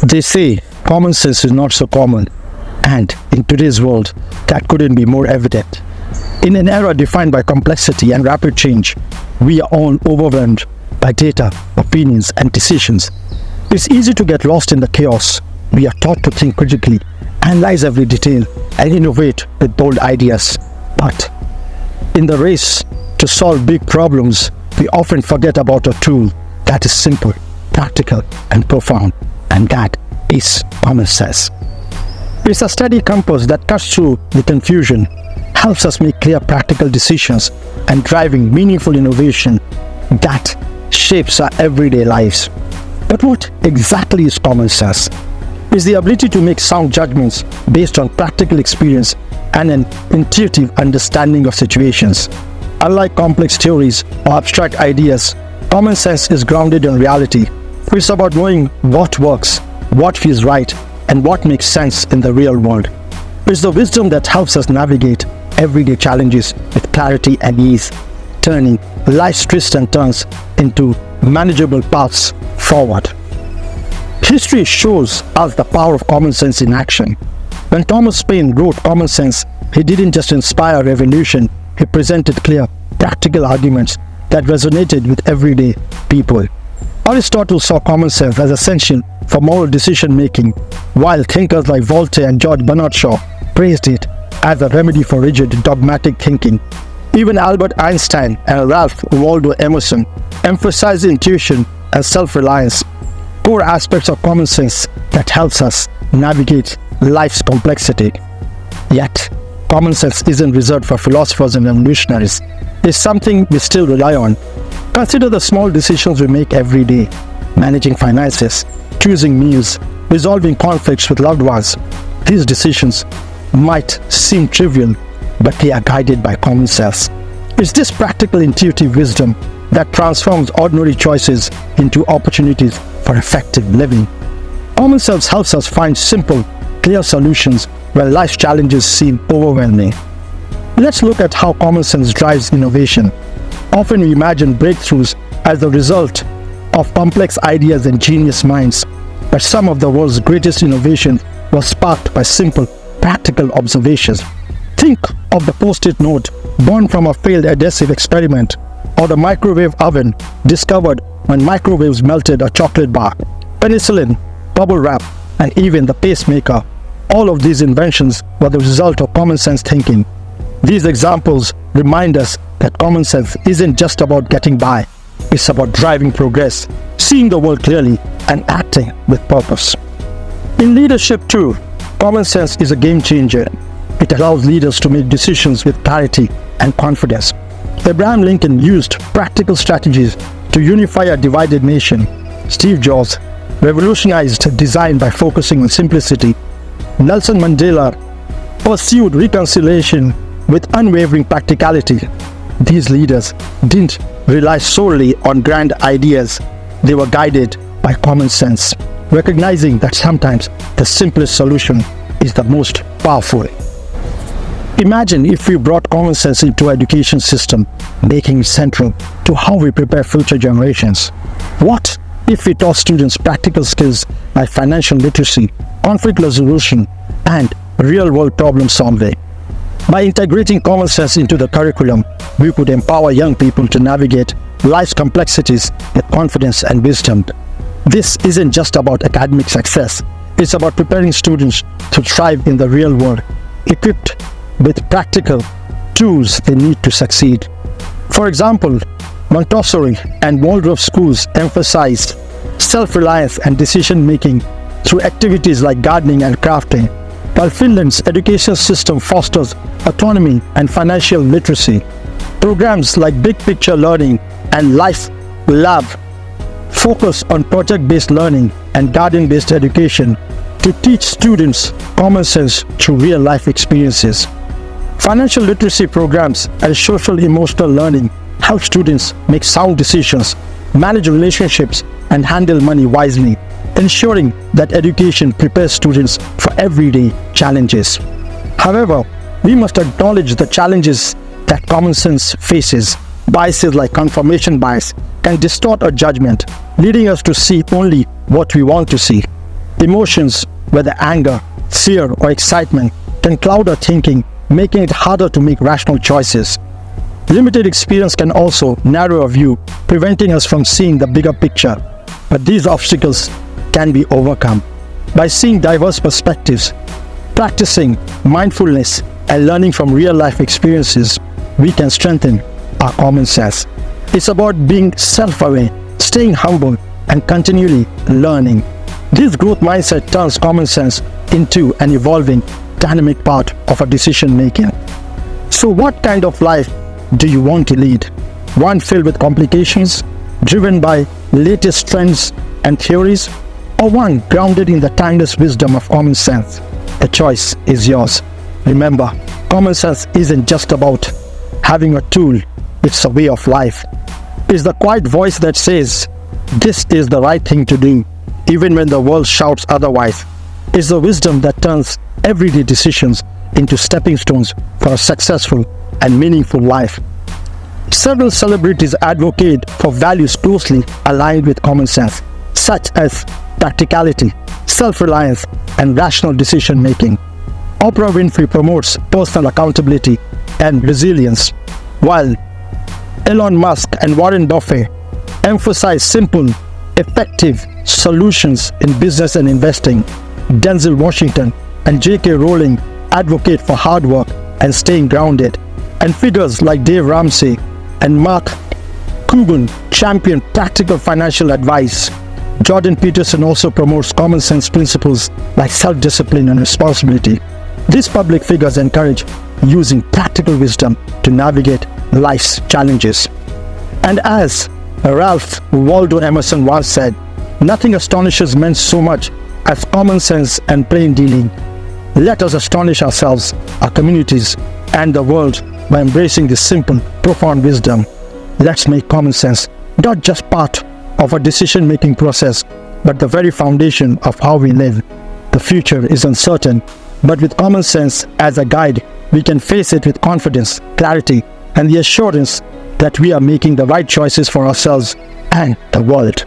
They say common sense is not so common, and in today's world, that couldn't be more evident. In an era defined by complexity and rapid change, we are all overwhelmed by data, opinions, and decisions. It's easy to get lost in the chaos. We are taught to think critically, analyze every detail, and innovate with bold ideas. But in the race to solve big problems, we often forget about a tool that is simple, practical, and profound, and that is common sense. It's a steady compass that cuts through the confusion, helps us make clear practical decisions, and driving meaningful innovation that shapes our everyday lives. But what exactly is common sense? It's the ability to make sound judgments based on practical experience and an intuitive understanding of situations. Unlike complex theories or abstract ideas, common sense is grounded in reality. It's about knowing what works, what feels right, and what makes sense in the real world. It's the wisdom that helps us navigate everyday challenges with clarity and ease, turning life's twists and turns into manageable paths forward. History shows us the power of common sense in action. When Thomas Paine wrote Common Sense, he didn't just inspire revolution, he presented clear, practical arguments that resonated with everyday people. Aristotle saw common sense as essential for moral decision-making, while thinkers like Voltaire and George Bernard Shaw praised it as a remedy for rigid, dogmatic thinking. Even Albert Einstein and Ralph Waldo Emerson emphasized intuition and self-reliance, core aspects of common sense that helps us navigate life's complexity. Yet, common sense isn't reserved for philosophers and revolutionaries. It's something we still rely on. Consider the small decisions we make every day: managing finances, choosing meals, resolving conflicts with loved ones. These decisions might seem trivial, but they are guided by common sense. It's this practical, intuitive wisdom that transforms ordinary choices into opportunities for effective living. Common sense helps us find simple, clear solutions when life's challenges seem overwhelming. Let's look at how common sense drives innovation. Often we imagine breakthroughs as the result of complex ideas and genius minds, but some of the world's greatest innovation was sparked by simple, practical observations. Think of the post-it note born from a failed adhesive experiment, or the microwave oven discovered when microwaves melted a chocolate bar. Penicillin, bubble wrap, and even the pacemaker. All of these inventions were the result of common sense thinking. These examples remind us that common sense isn't just about getting by. It's about driving progress, seeing the world clearly, and acting with purpose. In leadership too, common sense is a game changer. It allows leaders to make decisions with clarity and confidence. Abraham Lincoln used practical strategies to unify a divided nation. Steve Jobs revolutionized design by focusing on simplicity. Nelson Mandela pursued reconciliation with unwavering practicality. These leaders didn't rely solely on grand ideas. They were guided by common sense, recognizing that sometimes the simplest solution is the most powerful. Imagine if we brought common sense into our education system, making it central to how we prepare future generations. What if we taught students practical skills like financial literacy, conflict resolution, and real-world problem solving? By integrating common sense into the curriculum, we could empower young people to navigate life's complexities with confidence and wisdom. This isn't just about academic success. It's about preparing students to thrive in the real world, equipped with practical tools they need to succeed. For example, Montessori and Waldorf schools emphasized self-reliance and decision-making through activities like gardening and crafting, while Finland's education system fosters autonomy and financial literacy. Programs like Big Picture Learning and Life Lab focus on project-based learning and garden-based education to teach students common sense through real-life experiences. Financial literacy programs and social-emotional learning help students make sound decisions, manage relationships, and handle money wisely, ensuring that education prepares students for everyday challenges. However, we must acknowledge the challenges that common sense faces. Biases like confirmation bias can distort our judgment, leading us to see only what we want to see. Emotions, whether anger, fear, or excitement, can cloud our thinking, making it harder to make rational choices. Limited experience can also narrow our view, preventing us from seeing the bigger picture. But these obstacles can be overcome by seeing diverse perspectives, practicing mindfulness, and learning from real-life experiences. We can strengthen our common sense. It's about being self-aware, staying humble, and continually learning. This growth mindset turns common sense into an evolving, dynamic part of our decision-making. So what kind of life do you want to lead? One filled with complications, driven by latest trends and theories, or one grounded in the timeless wisdom of common sense? The choice is yours. Remember, common sense isn't just about having a tool, it's a way of life. It's the quiet voice that says, this is the right thing to do, even when the world shouts otherwise. It's the wisdom that turns everyday decisions into stepping stones for a successful and meaningful life. Several celebrities advocate for values closely aligned with common sense, such as practicality, self-reliance, and rational decision-making. Oprah Winfrey promotes personal accountability and resilience, while Elon Musk and Warren Buffett emphasize simple, effective solutions in business and investing. Denzel Washington and J.K. Rowling advocate for hard work and staying grounded, and figures like Dave Ramsey and Mark Cuban champion practical financial advice. Jordan Peterson also promotes common sense principles like self-discipline and responsibility. These public figures encourage using practical wisdom to navigate life's challenges. And as Ralph Waldo Emerson once said, nothing astonishes men so much as common sense and plain dealing. Let us astonish ourselves, our communities, and the world by embracing this simple, profound wisdom. Let's make common sense not just part of our decision-making process, but the very foundation of how we live. The future is uncertain, but with common sense as a guide, we can face it with confidence, clarity, and the assurance that we are making the right choices for ourselves and the world.